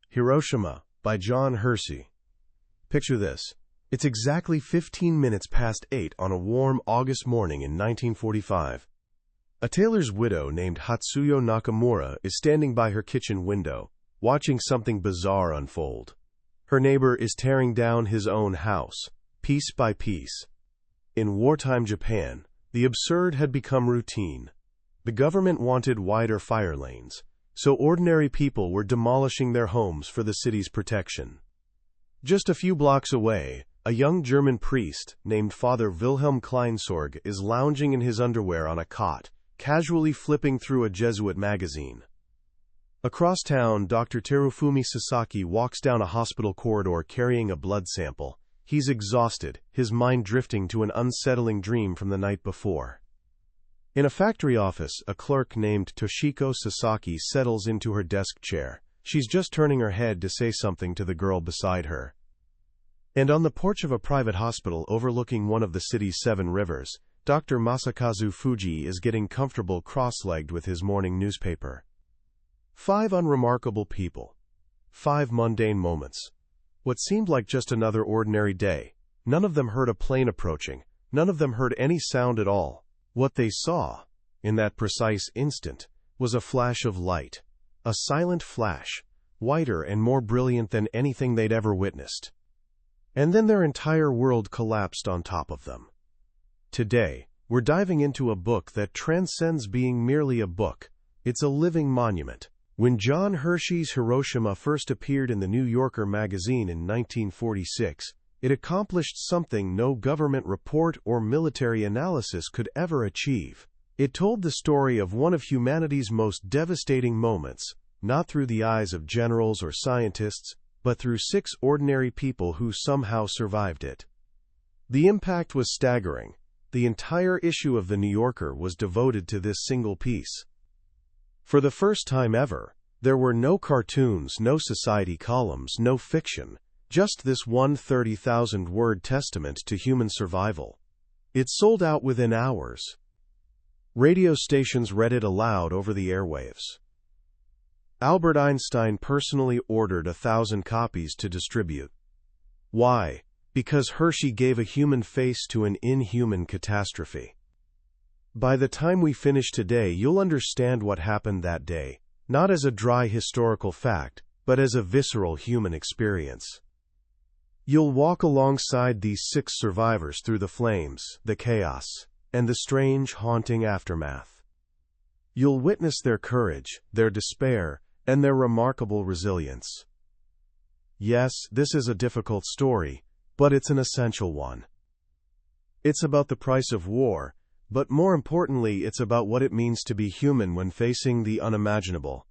Hiroshima, by John Hersey. Picture this. It's exactly 15 minutes past 8 on a warm August morning in 1945. A tailor's widow named Hatsuyo Nakamura is standing by her kitchen window, watching something bizarre unfold. Her neighbor is tearing down his own house, piece by piece. In wartime Japan, the absurd had become routine. The government wanted wider fire lanes, so ordinary people were demolishing their homes for the city's protection. Just a few blocks away, a young German priest named Father Wilhelm Kleinsorge is lounging in his underwear on a cot, casually flipping through a Jesuit magazine. Across town, Dr. Terufumi Sasaki walks down a hospital corridor carrying a blood sample. He's exhausted, his mind drifting to an unsettling dream from the night before. In a factory office, a clerk named Toshiko Sasaki settles into her desk chair. She's just turning her head to say something to the girl beside her. And on the porch of a private hospital overlooking one of the city's 7 rivers, Dr. Masakazu Fujii is getting comfortable cross-legged with his morning newspaper. 5 unremarkable people. 5 mundane moments. What seemed like just another ordinary day. None of them heard a plane approaching. None of them heard any sound at all. What they saw, in that precise instant, was a flash of light. A silent flash, whiter and more brilliant than anything they'd ever witnessed. And then their entire world collapsed on top of them. Today, we're diving into a book that transcends being merely a book. It's a living monument. When John Hersey's Hiroshima first appeared in the New Yorker magazine in 1946, it accomplished something no government report or military analysis could ever achieve. It told the story of one of humanity's most devastating moments, not through the eyes of generals or scientists, but through 6 ordinary people who somehow survived it. The impact was staggering. The entire issue of the New Yorker was devoted to this single piece. For the first time ever, there were no cartoons, no society columns, no fiction, just this one 30,000-word testament to human survival. It sold out within hours. Radio stations read it aloud over the airwaves. Albert Einstein personally ordered 1,000 copies to distribute. Why? Because Hershey gave a human face to an inhuman catastrophe. By the time we finish today, you'll understand what happened that day, not as a dry historical fact, but as a visceral human experience. You'll walk alongside these 6 survivors through the flames, the chaos, and the strange, haunting aftermath. You'll witness their courage, their despair, and their remarkable resilience. Yes, this is a difficult story, but it's an essential one. It's about the price of war, but more importantly, it's about what it means to be human when facing the unimaginable.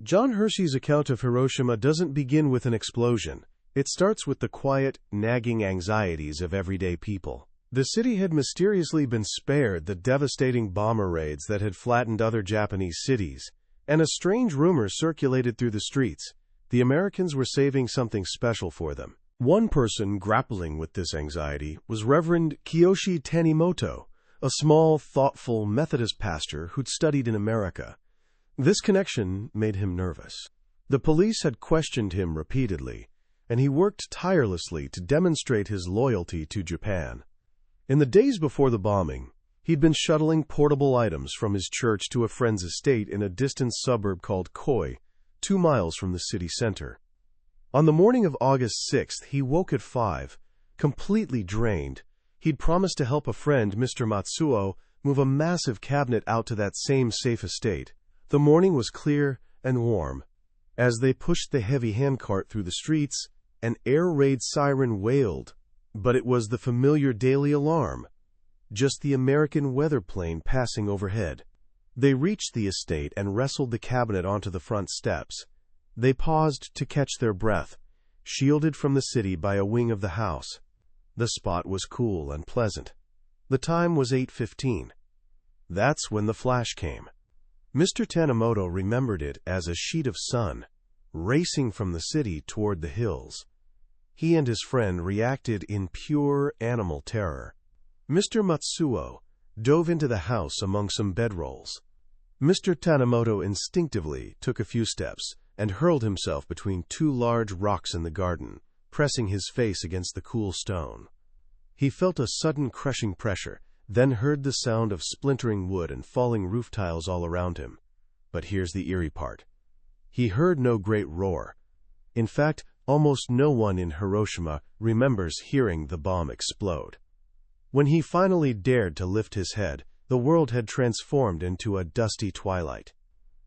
John Hersey's account of Hiroshima doesn't begin with an explosion. It starts with the quiet, nagging anxieties of everyday people. The city had mysteriously been spared the devastating bomber raids that had flattened other Japanese cities, and a strange rumor circulated through the streets. The Americans were saving something special for them. One person grappling with this anxiety was Reverend Kiyoshi Tanimoto, a small, thoughtful Methodist pastor who'd studied in America. This connection made him nervous. The police had questioned him repeatedly, and he worked tirelessly to demonstrate his loyalty to Japan. In the days before the bombing, he'd been shuttling portable items from his church to a friend's estate in a distant suburb called Koi, 2 miles from the city center. On the morning of August 6th, he woke at 5, completely drained. He'd promised to help a friend, Mr. Matsuo, move a massive cabinet out to that same safe estate. The morning was clear and warm. As they pushed the heavy handcart through the streets, an air raid siren wailed, but it was the familiar daily alarm, just the American weather plane passing overhead. They reached the estate and wrestled the cabinet onto the front steps. They paused to catch their breath, shielded from the city by a wing of the house. The spot was cool and pleasant. The time was 8:15. That's when the flash came. Mr. Tanimoto remembered it as a sheet of sun, racing from the city toward the hills. He and his friend reacted in pure animal terror. Mr. Matsuo dove into the house among some bedrolls. Mr. Tanimoto instinctively took a few steps, and hurled himself between two large rocks in the garden, pressing his face against the cool stone. He felt a sudden crushing pressure, then heard the sound of splintering wood and falling roof tiles all around him. But here's the eerie part. He heard no great roar. In fact, almost no one in Hiroshima remembers hearing the bomb explode. When he finally dared to lift his head, the world had transformed into a dusty twilight.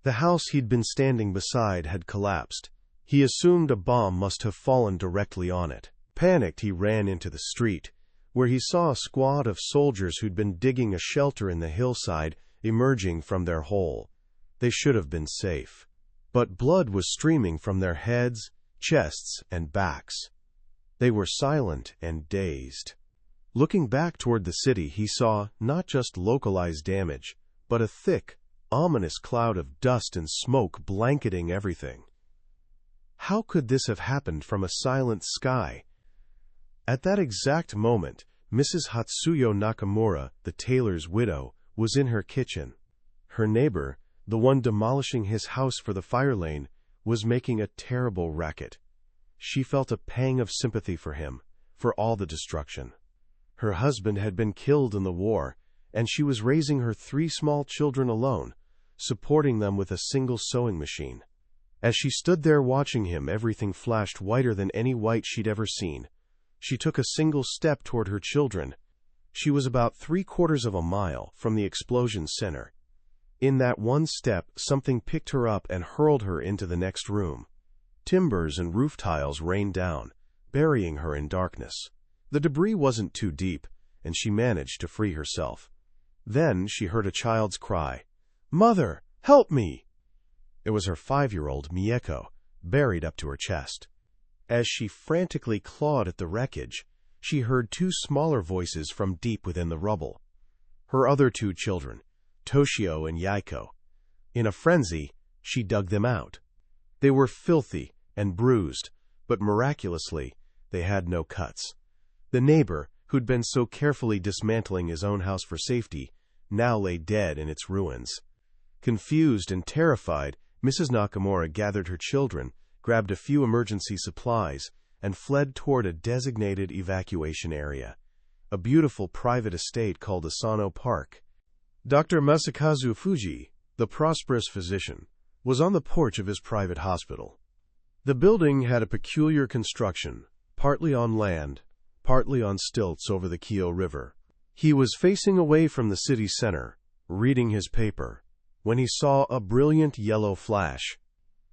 The house he'd been standing beside had collapsed. He assumed a bomb must have fallen directly on it. Panicked, he ran into the street, where he saw a squad of soldiers who'd been digging a shelter in the hillside emerging from their hole. They should have been safe. But blood was streaming from their heads, chests, and backs. They were silent and dazed. Looking back toward the city, he saw not just localized damage, but a thick, ominous cloud of dust and smoke blanketing everything. How could this have happened from a silent sky? At that exact moment, Mrs. Hatsuyo Nakamura, the tailor's widow, was in her kitchen. Her neighbor, the one demolishing his house for the fire lane, was making a terrible racket. She felt a pang of sympathy for him, for all the destruction. Her husband had been killed in the war, and she was raising her 3 small children alone, supporting them with a single sewing machine. As she stood there watching him, everything flashed whiter than any white she'd ever seen. She took a single step toward her children. She was about 3/4 of a mile from the explosion's center. In that one step, something picked her up and hurled her into the next room. Timbers and roof tiles rained down, burying her in darkness. The debris wasn't too deep, and she managed to free herself. Then she heard a child's cry, "Mother, help me!" It was her 5-year-old Mieko, buried up to her chest. As she frantically clawed at the wreckage, she heard 2 smaller voices from deep within the rubble. Her other 2 children, Toshio and Yaiko. In a frenzy, she dug them out. They were filthy and bruised, but miraculously, they had no cuts. The neighbor, who'd been so carefully dismantling his own house for safety, now lay dead in its ruins. Confused and terrified, Mrs. Nakamura gathered her children, grabbed a few emergency supplies, and fled toward a designated evacuation area, a beautiful private estate called Asano Park. Dr. Masakazu Fujii, the prosperous physician, was on the porch of his private hospital. The building had a peculiar construction, partly on land, partly on stilts over the Kyo River. He was facing away from the city center, reading his paper, when he saw a brilliant yellow flash.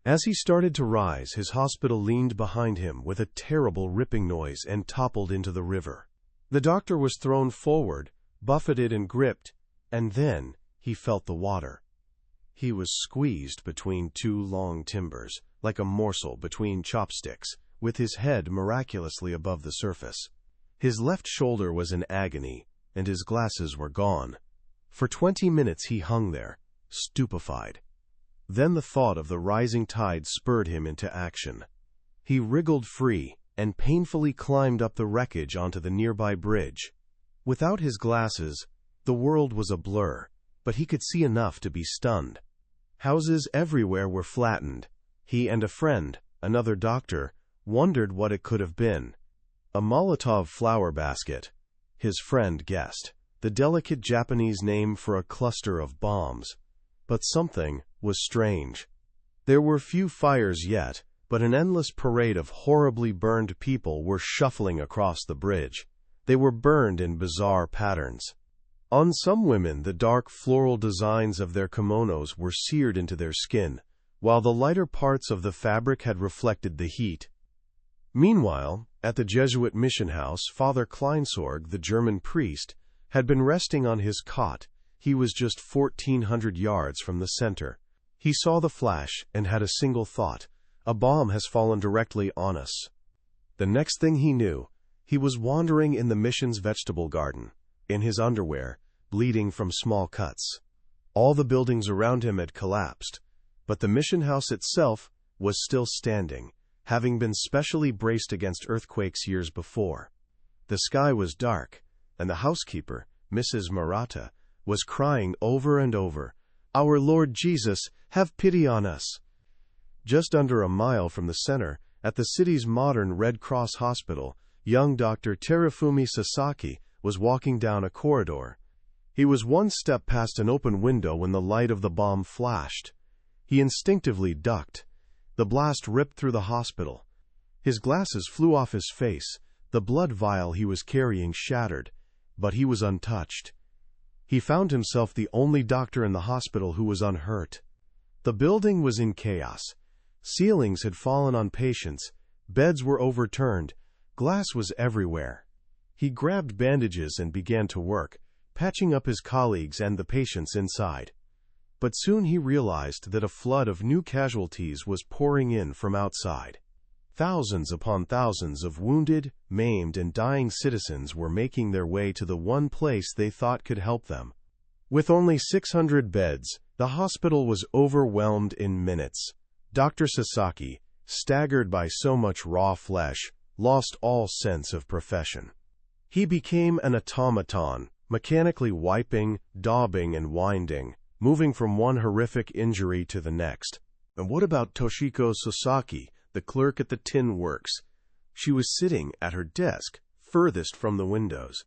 As he started to rise, his hospital leaned behind him with a terrible ripping noise and toppled into the river. The doctor was thrown forward, buffeted and gripped, and then he felt the water. He was squeezed between 2 long timbers, like a morsel between chopsticks, with his head miraculously above the surface. His left shoulder was in agony, and his glasses were gone. For 20 minutes he hung there, stupefied. Then the thought of the rising tide spurred him into action. He wriggled free and painfully climbed up the wreckage onto the nearby bridge. Without his glasses, the world was a blur, but he could see enough to be stunned. Houses everywhere were flattened. He and a friend, another doctor, wondered what it could have been. A Molotov flower basket, his friend guessed, the delicate Japanese name for a cluster of bombs. But something was strange. There were few fires yet, but an endless parade of horribly burned people were shuffling across the bridge. They were burned in bizarre patterns. On some women, the dark floral designs of their kimonos were seared into their skin, while the lighter parts of the fabric had reflected the heat. Meanwhile, at the Jesuit mission house, Father Kleinsorge, the German priest, had been resting on his cot. He was just 1,400 yards from the center. He saw the flash and had a single thought: a bomb has fallen directly on us. The next thing he knew, he was wandering in the mission's vegetable garden, in his underwear, bleeding from small cuts. All the buildings around him had collapsed, but the mission house itself was still standing, having been specially braced against earthquakes years before. The sky was dark, and the housekeeper, Mrs. Murata, was crying over and over, "Our Lord Jesus, have pity on us." Just under a mile from the center, at the city's modern Red Cross hospital, young Dr. Terafumi Sasaki was walking down a corridor. He was one step past an open window when the light of the bomb flashed. He instinctively ducked. The blast ripped through the hospital. His glasses flew off his face, the blood vial he was carrying shattered, but he was untouched. He found himself the only doctor in the hospital who was unhurt. The building was in chaos. Ceilings had fallen on patients, beds were overturned, glass was everywhere. He grabbed bandages and began to work, patching up his colleagues and the patients inside. But soon he realized that a flood of new casualties was pouring in from outside. Thousands upon thousands of wounded, maimed, and dying citizens were making their way to the one place they thought could help them. With only 600 beds, the hospital was overwhelmed in minutes. Dr. Sasaki, staggered by so much raw flesh, lost all sense of profession. He became an automaton, mechanically wiping, daubing, and winding, moving from one horrific injury to the next. And what about Toshiko Sasaki, the clerk at the tin works? She was sitting at her desk, furthest from the windows.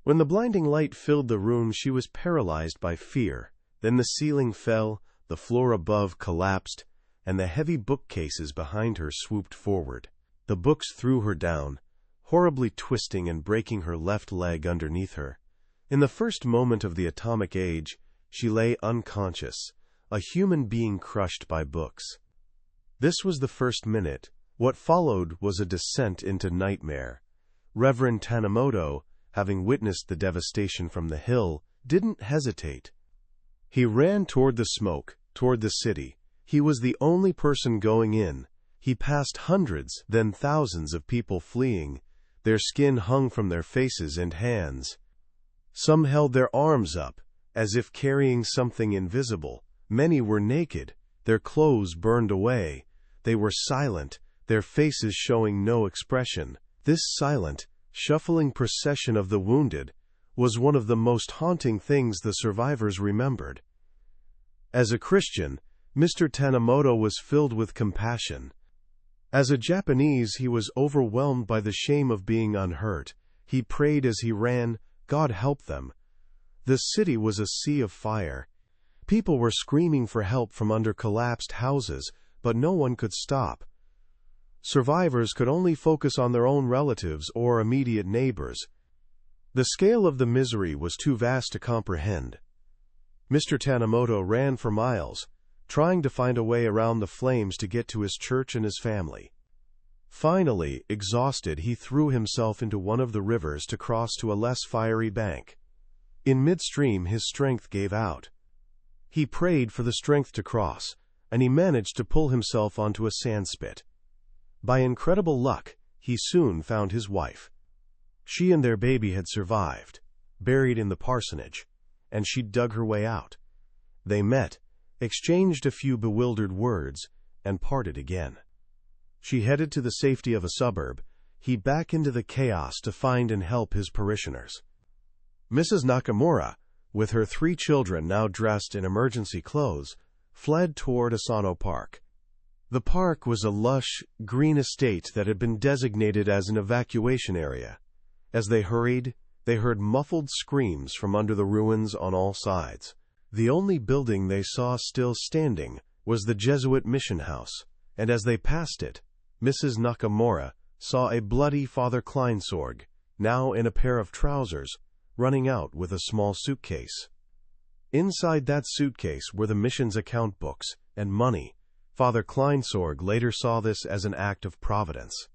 When the blinding light filled the room, she was paralyzed by fear. Then the ceiling fell, the floor above collapsed, and the heavy bookcases behind her swooped forward. The books threw her down, horribly twisting and breaking her left leg underneath her. In the first moment of the atomic age, she lay unconscious, a human being crushed by books. This was the first minute. What followed was a descent into nightmare. Reverend Tanimoto, having witnessed the devastation from the hill, didn't hesitate. He ran toward the smoke, toward the city. He was the only person going in. He passed hundreds, then thousands of people fleeing. Their skin hung from their faces and hands. Some held their arms up, as if carrying something invisible. Many were naked, their clothes burned away. They were silent, their faces showing no expression. This silent, shuffling procession of the wounded was one of the most haunting things the survivors remembered. As a Christian, Mr. Tanimoto was filled with compassion. As a Japanese, he was overwhelmed by the shame of being unhurt. He prayed as he ran, "God help them." The city was a sea of fire. People were screaming for help from under collapsed houses, but no one could stop. Survivors could only focus on their own relatives or immediate neighbors. The scale of the misery was too vast to comprehend. Mr. Tanimoto ran for miles, trying to find a way around the flames to get to his church and his family. Finally, exhausted, he threw himself into one of the rivers to cross to a less fiery bank. In midstream, his strength gave out. He prayed for the strength to cross, and he managed to pull himself onto a sandspit. By incredible luck, he soon found his wife. She and their baby had survived, buried in the parsonage, and she'd dug her way out. They met, exchanged a few bewildered words, and parted again. She headed to the safety of a suburb, he back into the chaos to find and help his parishioners. Mrs. Nakamura, with her 3 children now dressed in emergency clothes, fled toward Asano Park. The park was a lush, green estate that had been designated as an evacuation area. As they hurried, they heard muffled screams from under the ruins on all sides. The only building they saw still standing was the Jesuit mission house, and as they passed it, Mrs. Nakamura saw a bloody Father Kleinsorge, now in a pair of trousers, running out with a small suitcase. Inside that suitcase were the mission's account books and money. Father Kleinsorge later saw this as an act of providence.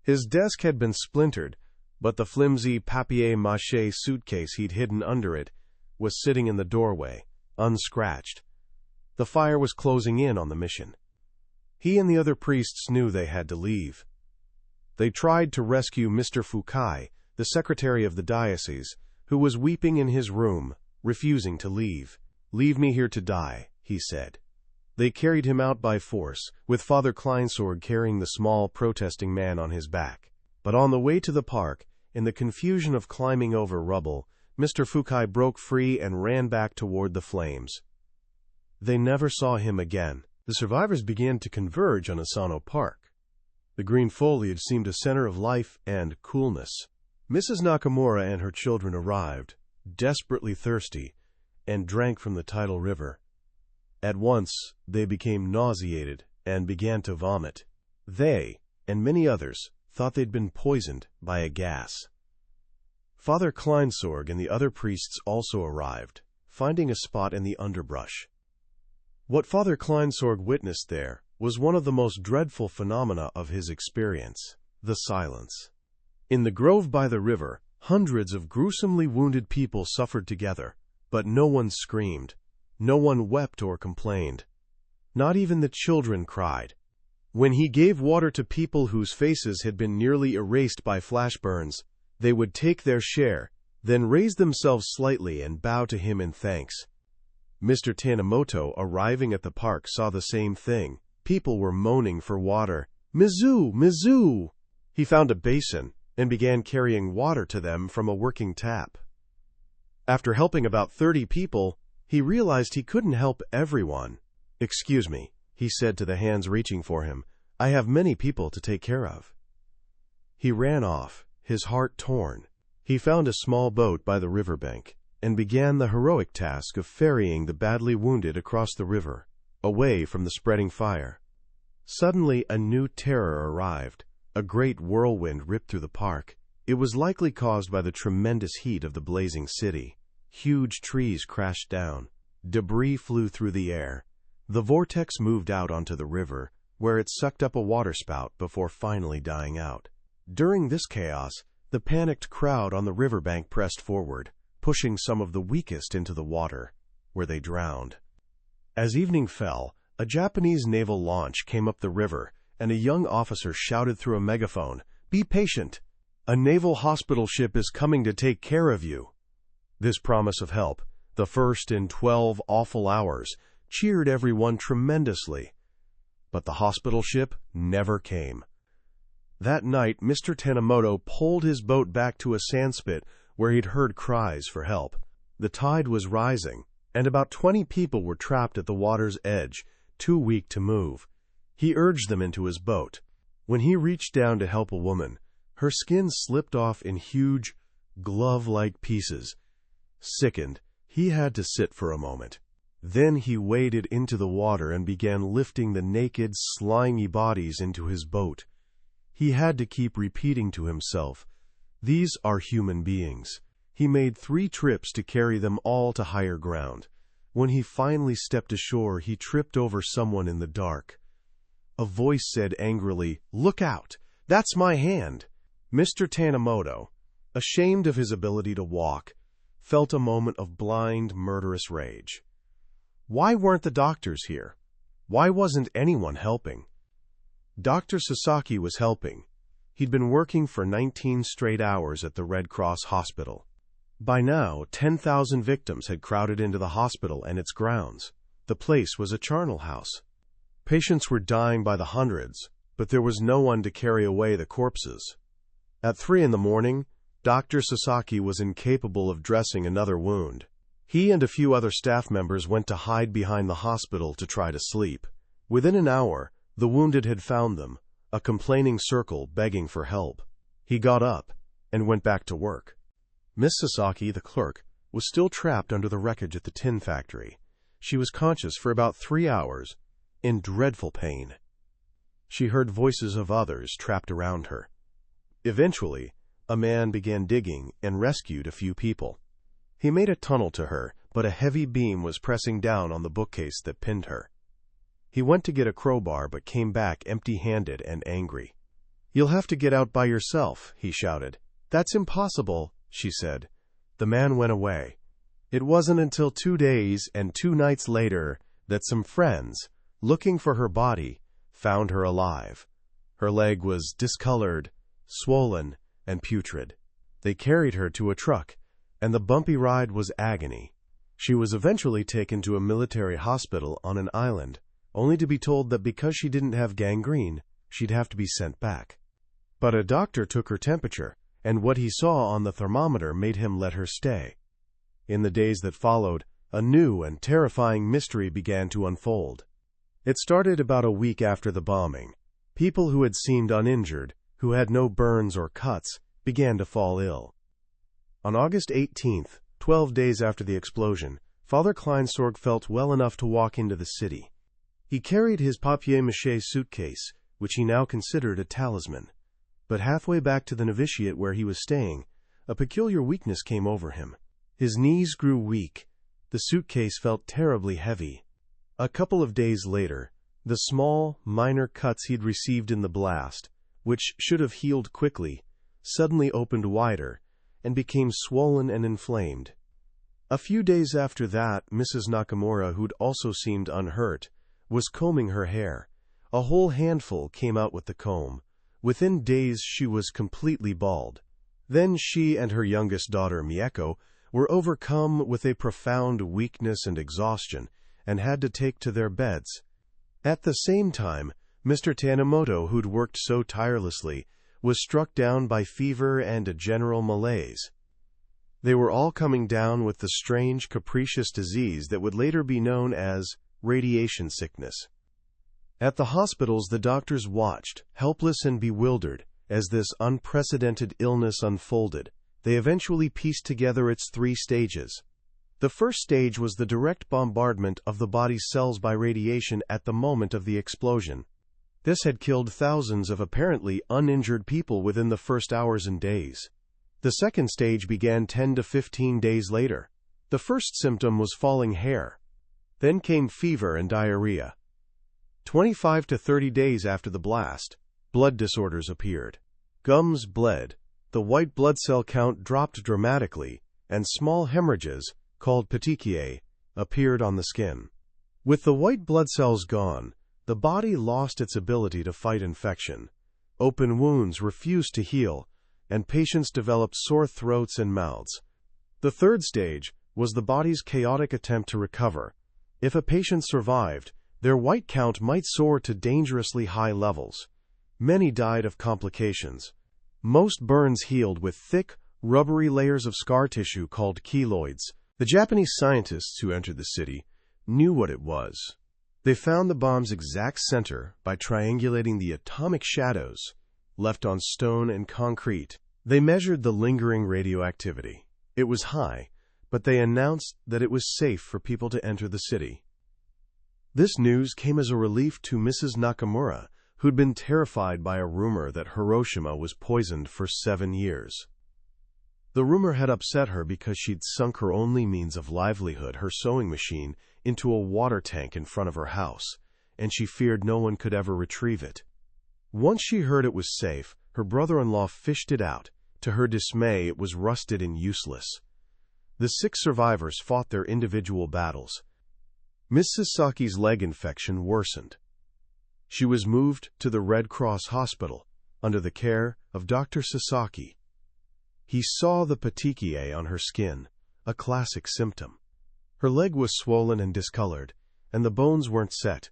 His desk had been splintered, but the flimsy papier-mâché suitcase he'd hidden under it was sitting in the doorway, unscratched. The fire was closing in on the mission. He and the other priests knew they had to leave. They tried to rescue Mr. Fujii, the secretary of the diocese, who was weeping in his room, refusing to leave. "Leave me here to die," he said. They carried him out by force, with Father Kleinsorge carrying the small, protesting man on his back. But on the way to the park, in the confusion of climbing over rubble, Mr. Fujii broke free and ran back toward the flames. They never saw him again. The survivors began to converge on Asano Park. The green foliage seemed a center of life and coolness. Mrs. Nakamura and her children arrived, desperately thirsty, and drank from the tidal river. At once, they became nauseated and began to vomit. They, and many others, thought they'd been poisoned by a gas. Father Kleinsorge and the other priests also arrived, finding a spot in the underbrush. What Father Kleinsorge witnessed there was one of the most dreadful phenomena of his experience, the silence. In the grove by the river, hundreds of gruesomely wounded people suffered together, but no one screamed, no one wept or complained. Not even the children cried. When he gave water to people whose faces had been nearly erased by flash burns, they would take their share, then raise themselves slightly and bow to him in thanks. Mr. Tanimoto, arriving at the park, saw the same thing. People were moaning for water. "Mizu! Mizu!" He found a basin and began carrying water to them from a working tap. After helping about 30 people, he realized he couldn't help everyone. "Excuse me," he said to the hands reaching for him. "I have many people to take care of." He ran off, his heart torn. He found a small boat by the riverbank and began the heroic task of ferrying the badly wounded across the river, away from the spreading fire. Suddenly, a new terror arrived. A great whirlwind ripped through the park. It was likely caused by the tremendous heat of the blazing city. Huge trees crashed down. Debris flew through the air. The vortex moved out onto the river, where it sucked up a waterspout before finally dying out. During this chaos, the panicked crowd on the riverbank pressed forward, pushing some of the weakest into the water, where they drowned. As evening fell, a Japanese naval launch came up the river, and a young officer shouted through a megaphone, "Be patient! A naval hospital ship is coming to take care of you." This promise of help, the first in 12 awful hours, cheered everyone tremendously. But the hospital ship never came. That night, Mr. Tanimoto poled his boat back to a sandspit where he'd heard cries for help. The tide was rising, and about 20 people were trapped at the water's edge, too weak to move. He urged them into his boat. When he reached down to help a woman, her skin slipped off in huge, glove-like pieces. Sickened, he had to sit for a moment. Then he waded into the water and began lifting the naked, slimy bodies into his boat. He had to keep repeating to himself, "These are human beings." He made 3 trips to carry them all to higher ground. When he finally stepped ashore, he tripped over someone in the dark. A voice said angrily, "Look out! That's my hand!" Mr. Tanimoto, ashamed of his ability to walk, felt a moment of blind, murderous rage. Why weren't the doctors here? Why wasn't anyone helping? Dr. Sasaki was helping. He'd been working for 19 straight hours at the Red Cross hospital. By now, 10,000 victims had crowded into the hospital and its grounds. The place was a charnel house. Patients were dying by the hundreds, but there was no one to carry away the corpses. At 3 in the morning, Dr. Sasaki was incapable of dressing another wound. He and a few other staff members went to hide behind the hospital to try to sleep. Within an hour, the wounded had found them, a complaining circle begging for help. He got up and went back to work. Miss Sasaki, the clerk, was still trapped under the wreckage at the tin factory. She was conscious for about 3 hours, in dreadful pain. She heard voices of others trapped around her. Eventually, a man began digging and rescued a few people. He made a tunnel to her, but a heavy beam was pressing down on the bookcase that pinned her. He went to get a crowbar but came back empty-handed and angry. "You'll have to get out by yourself," he shouted. "That's impossible," she said. The man went away. It wasn't until 2 days and 2 nights later that some friends, looking for her body, found her alive. Her leg was discolored, swollen, and putrid. They carried her to a truck, and the bumpy ride was agony. She was eventually taken to a military hospital on an island, only to be told that because she didn't have gangrene, she'd have to be sent back. But a doctor took her temperature, and what he saw on the thermometer made him let her stay. In the days that followed, a new and terrifying mystery began to unfold. It started about a week after the bombing. People who had seemed uninjured, who had no burns or cuts, began to fall ill. On August 18th, 12 days after the explosion, Father Kleinsorge felt well enough to walk into the city. He carried his papier-mâché suitcase, which he now considered a talisman. But halfway back to the novitiate where he was staying, a peculiar weakness came over him. His knees grew weak. The suitcase felt terribly heavy. A couple of days later, the small, minor cuts he'd received in the blast, which should have healed quickly, suddenly opened wider and became swollen and inflamed. A few days after that, Mrs. Nakamura, who'd also seemed unhurt, was combing her hair. A whole handful came out with the comb. Within days she was completely bald. Then she and her youngest daughter, Mieko, were overcome with a profound weakness and exhaustion, and had to take to their beds. At the same time, Mr. Tanimoto, who'd worked so tirelessly, was struck down by fever and a general malaise. They were all coming down with the strange, capricious disease that would later be known as radiation sickness. At the hospitals, the doctors watched, helpless and bewildered, as this unprecedented illness unfolded. They eventually pieced together its 3 stages. The first stage was the direct bombardment of the body's cells by radiation at the moment of the explosion. This had killed thousands of apparently uninjured people within the first hours and days. The second stage began 10 to 15 days later. The first symptom was falling hair. Then came fever and diarrhea. 25 to 30 days after the blast, blood disorders appeared. Gums bled, the white blood cell count dropped dramatically, and small hemorrhages, called petechiae, appeared on the skin. With the white blood cells gone, the body lost its ability to fight infection. Open wounds refused to heal, and patients developed sore throats and mouths. The third stage was the body's chaotic attempt to recover. If a patient survived, their white count might soar to dangerously high levels. Many died of complications. Most burns healed with thick, rubbery layers of scar tissue called keloids. The Japanese scientists who entered the city knew what it was. They found the bomb's exact center by triangulating the atomic shadows left on stone and concrete. They measured the lingering radioactivity. It was high, but they announced that it was safe for people to enter the city. This news came as a relief to Mrs. Nakamura, who'd been terrified by a rumor that Hiroshima was poisoned for 7 years. The rumor had upset her because she'd sunk her only means of livelihood, her sewing machine, into a water tank in front of her house, and she feared no one could ever retrieve it. Once she heard it was safe, her brother-in-law fished it out. To her dismay, it was rusted and useless. The 6 survivors fought their individual battles. Miss Sasaki's leg infection worsened. She was moved to the Red Cross hospital under the care of Dr. Sasaki. He saw the petechiae on her skin, a classic symptom. Her leg was swollen and discolored, and the bones weren't set.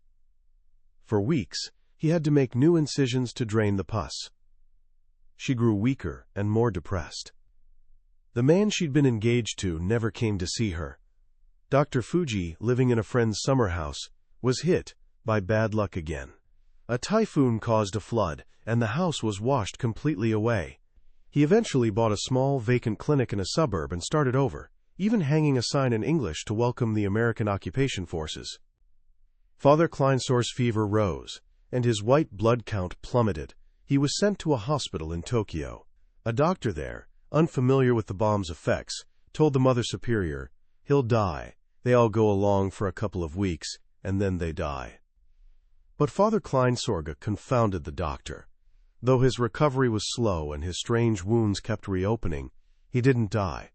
For weeks, he had to make new incisions to drain the pus. She grew weaker and more depressed. The man she'd been engaged to never came to see her. Dr. Fujii, living in a friend's summer house, was hit by bad luck again. A typhoon caused a flood, and the house was washed completely away. He eventually bought a small, vacant clinic in a suburb and started over, even hanging a sign in English to welcome the American occupation forces. Father Kleinsorge's fever rose, and his white blood count plummeted. He was sent to a hospital in Tokyo. A doctor there, unfamiliar with the bomb's effects, told the Mother Superior, "He'll die. They all go along for a couple of weeks, and then they die." But Father Kleinsorge confounded the doctor. Though his recovery was slow and his strange wounds kept reopening, he didn't die.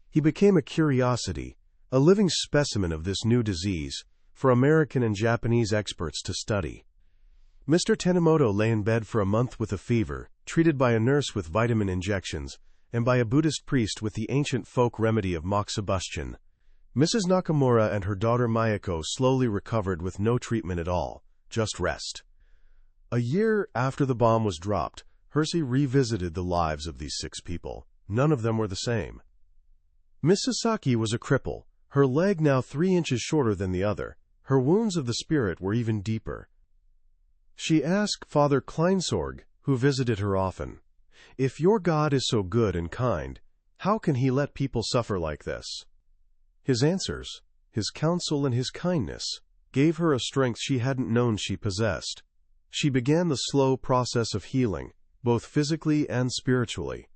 He became a curiosity, a living specimen of this new disease, for American and Japanese experts to study. Mr. Tanimoto lay in bed for a month with a fever, treated by a nurse with vitamin injections, and by a Buddhist priest with the ancient folk remedy of moxibustion. Mrs. Nakamura and her daughter Mieko slowly recovered with no treatment at all, just rest. A year after the bomb was dropped, Hersey revisited the lives of these 6 people. None of them were the same. Miss Sasaki was a cripple, her leg now 3 inches shorter than the other. Her wounds of the spirit were even deeper. She asked Father Kleinsorge, who visited her often, "If your God is so good and kind, how can he let people suffer like this?" His answers, his counsel and his kindness, gave her a strength she hadn't known she possessed. She began the slow process of healing, both physically and spiritually.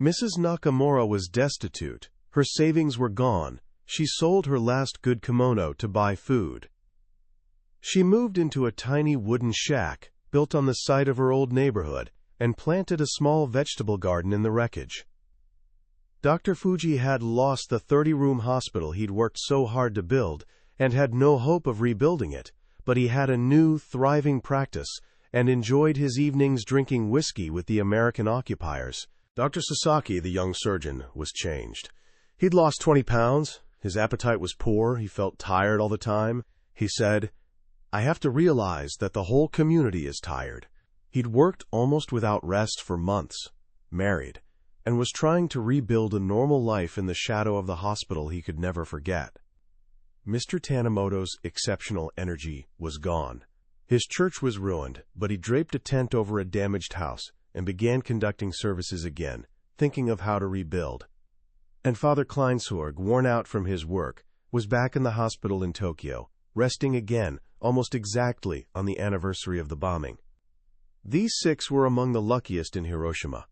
Mrs. Nakamura was destitute. Her savings were gone. She sold her last good kimono to buy food. She moved into a tiny wooden shack, built on the site of her old neighborhood, and planted a small vegetable garden in the wreckage. Dr. Fujii had lost the 30-room hospital he'd worked so hard to build and had no hope of rebuilding it, but he had a new, thriving practice and enjoyed his evenings drinking whiskey with the American occupiers. Dr. Sasaki, the young surgeon, was changed. He'd lost 20 pounds. His appetite was poor. He felt tired all the time. He said, "I have to realize that the whole community is tired." He'd worked almost without rest for months, married, and was trying to rebuild a normal life in the shadow of the hospital he could never forget. Mr. Tanimoto's exceptional energy was gone. His church was ruined, but he draped a tent over a damaged house and began conducting services again, thinking of how to rebuild. And Father Kleinsorge, worn out from his work, was back in the hospital in Tokyo, resting again, almost exactly on the anniversary of the bombing. These 6 were among the luckiest in Hiroshima.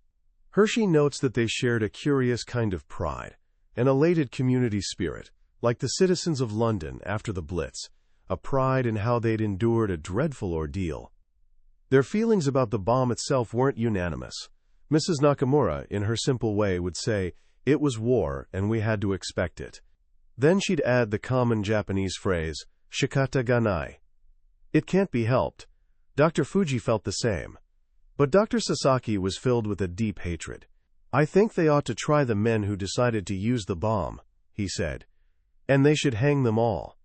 Hersey notes that they shared a curious kind of pride, an elated community spirit, like the citizens of London after the Blitz, a pride in how they'd endured a dreadful ordeal. Their feelings about the bomb itself weren't unanimous. Mrs. Nakamura, in her simple way, would say, "It was war, and we had to expect it." Then she'd add the common Japanese phrase, "shikata ga nai." It can't be helped. Dr. Fujii felt the same. But Dr. Sasaki was filled with a deep hatred. "I think they ought to try the men who decided to use the bomb," he said, "and they should hang them all."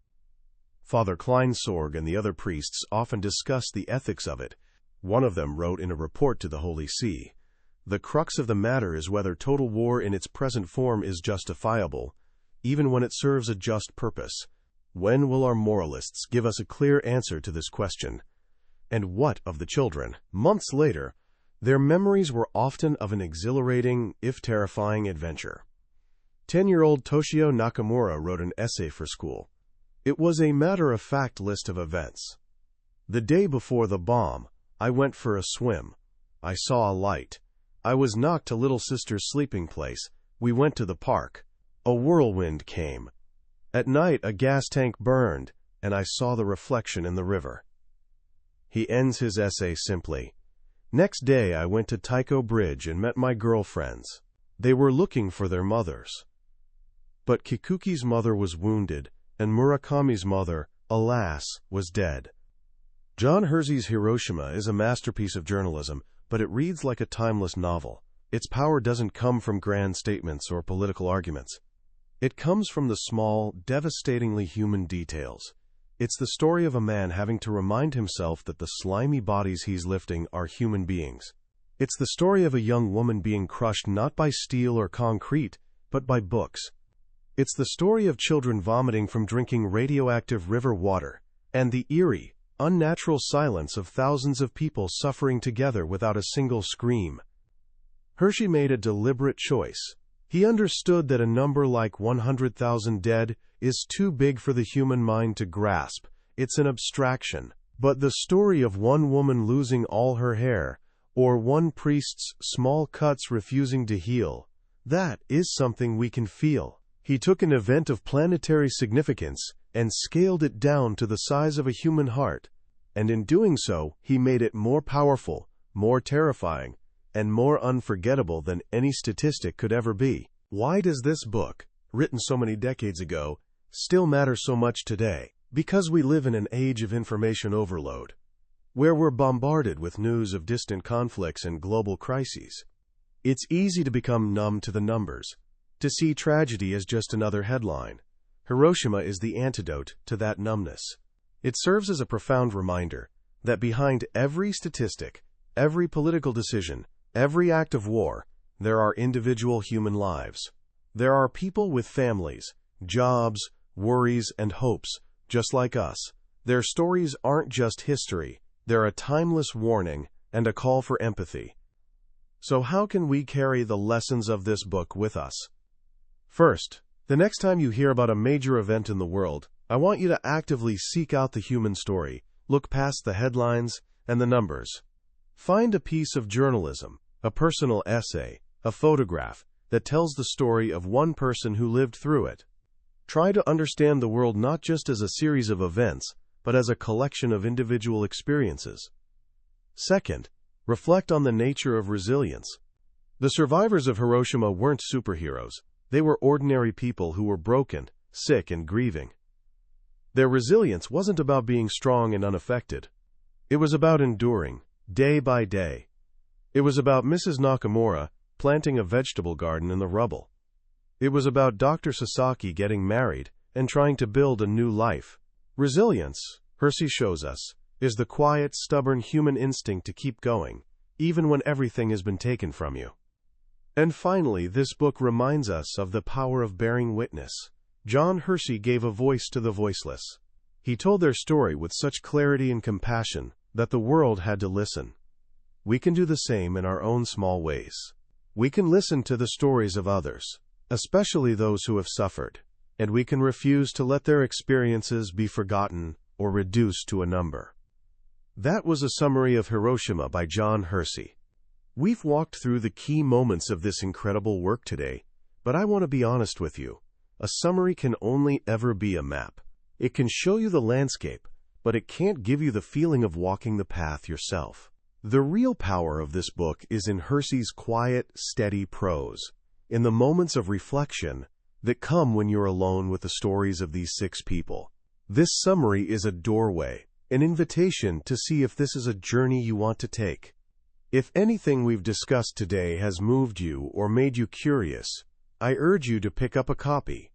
Father Kleinsorge and the other priests often discussed the ethics of it. One of them wrote in a report to the Holy See, "The crux of the matter is whether total war in its present form is justifiable, even when it serves a just purpose. When will our moralists give us a clear answer to this question? And what of the children?" Months later, their memories were often of an exhilarating, if terrifying, adventure. 10-year-old Toshio Nakamura wrote an essay for school. It was a matter-of-fact list of events. "The day before the bomb, I went for a swim. I saw a light. I was knocked to little sister's sleeping place. We went to the park. A whirlwind came. At night, a gas tank burned, and I saw the reflection in the river." He ends his essay simply, "Next day, I went to Taiko Bridge and met my girlfriends. They were looking for their mothers. But Kikuki's mother was wounded, and Murakami's mother, alas, was dead." John Hersey's Hiroshima is a masterpiece of journalism, but it reads like a timeless novel. Its power doesn't come from grand statements or political arguments. It comes from the small, devastatingly human details. It's the story of a man having to remind himself that the slimy bodies he's lifting are human beings. It's the story of a young woman being crushed not by steel or concrete, but by books. It's the story of children vomiting from drinking radioactive river water, and the eerie, unnatural silence of thousands of people suffering together without a single scream. Hersey made a deliberate choice. He understood that a number like 100,000 dead is too big for the human mind to grasp. It's an abstraction. But the story of one woman losing all her hair, or one priest's small cuts refusing to heal, that is something we can feel. He took an event of planetary significance and scaled it down to the size of a human heart, and in doing so, he made it more powerful, more terrifying, and more unforgettable than any statistic could ever be. Why does this book, written so many decades ago, still matter so much today? Because we live in an age of information overload, where we're bombarded with news of distant conflicts and global crises. It's easy to become numb to the numbers, to see tragedy as just another headline. Hiroshima is the antidote to that numbness. It serves as a profound reminder that behind every statistic, every political decision, every act of war, there are individual human lives. There are people with families, jobs, worries, and hopes, just like us. Their stories aren't just history, they're a timeless warning and a call for empathy. So how can we carry the lessons of this book with us? First, the next time you hear about a major event in the world, I want you to actively seek out the human story, look past the headlines and the numbers. Find a piece of journalism, a personal essay, a photograph that tells the story of one person who lived through it. Try to understand the world not just as a series of events, but as a collection of individual experiences. Second, reflect on the nature of resilience. The survivors of Hiroshima weren't superheroes. They were ordinary people who were broken, sick, and grieving. Their resilience wasn't about being strong and unaffected. It was about enduring, day by day. It was about Mrs. Nakamura planting a vegetable garden in the rubble. It was about Dr. Sasaki getting married and trying to build a new life. Resilience, Hersey shows us, is the quiet, stubborn human instinct to keep going, even when everything has been taken from you. And finally, this book reminds us of the power of bearing witness. John Hersey gave a voice to the voiceless. He told their story with such clarity and compassion that the world had to listen. We can do the same in our own small ways. We can listen to the stories of others, especially those who have suffered, and we can refuse to let their experiences be forgotten or reduced to a number. That was a summary of Hiroshima by John Hersey. We've walked through the key moments of this incredible work today, but I want to be honest with you. A summary can only ever be a map. It can show you the landscape, but it can't give you the feeling of walking the path yourself. The real power of this book is in Hersey's quiet, steady prose, in the moments of reflection that come when you're alone with the stories of these 6 people. This summary is a doorway, an invitation to see if this is a journey you want to take. If anything we've discussed today has moved you or made you curious, I urge you to pick up a copy.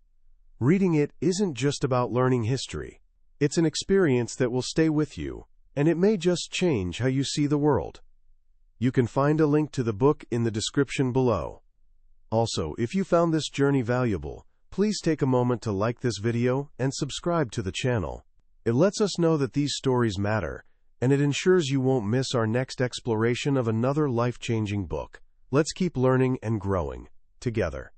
Reading it isn't just about learning history. It's an experience that will stay with you, and it may just change how you see the world. You can find a link to the book in the description below. Also, if you found this journey valuable, please take a moment to like this video and subscribe to the channel. It lets us know that these stories matter, and it ensures you won't miss our next exploration of another life-changing book. Let's keep learning and growing together.